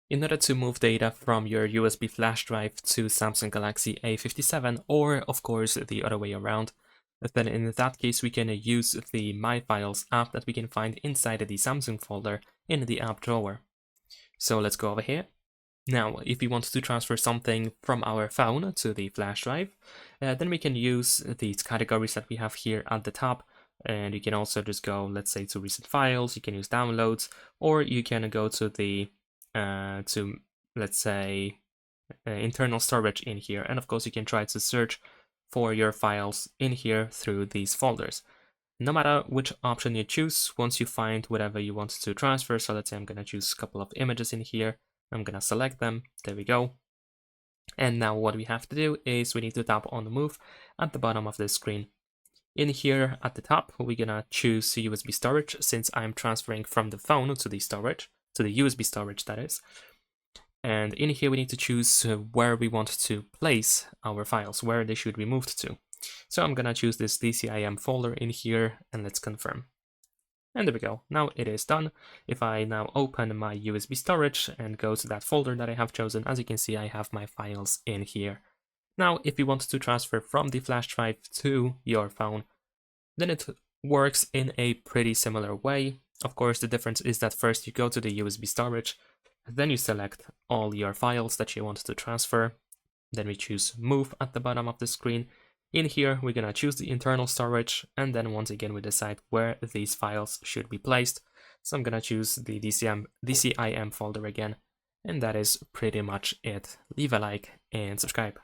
In order to move data from your USB flash drive to Samsung Galaxy A57, or of course the other way around, then in that case we can use the My Files app that we can find inside the Samsung folder in the app drawer. So let's go over here. Now, if we want to transfer something from our phone to the flash drive, then we can use these categories that we have here at the top. And you can also just go, let's say, to recent files, you can use downloads, or you can go to the, let's say, internal storage in here. And of course, you can try to search for your files in here through these folders. No matter which option you choose, once you find whatever you want to transfer, so let's say I'm going to choose a couple of images in here, I'm going to select them, there we go. And now what we have to do is we need to tap on the move at the bottom of the screen. In here at the top, we're going to choose USB storage since I'm transferring from the phone to the storage, to the USB storage that is. And in here we need to choose where we want to place our files, where they should be moved to. So I'm gonna choose this DCIM folder in here and let's confirm. And there we go, now it is done. If I now open my USB storage and go to that folder that I have chosen, as you can see I have my files in here. Now if you want to transfer from the flash drive to your phone, then it works in a pretty similar way. Of course the difference is that first you go to the USB storage, then you select all your files that you want to transfer, then we choose move at the bottom of the screen. In here, we're gonna choose the internal storage, and then once again we decide where these files should be placed. So I'm gonna choose the DCIM folder again, and that is pretty much it. Leave a like and subscribe.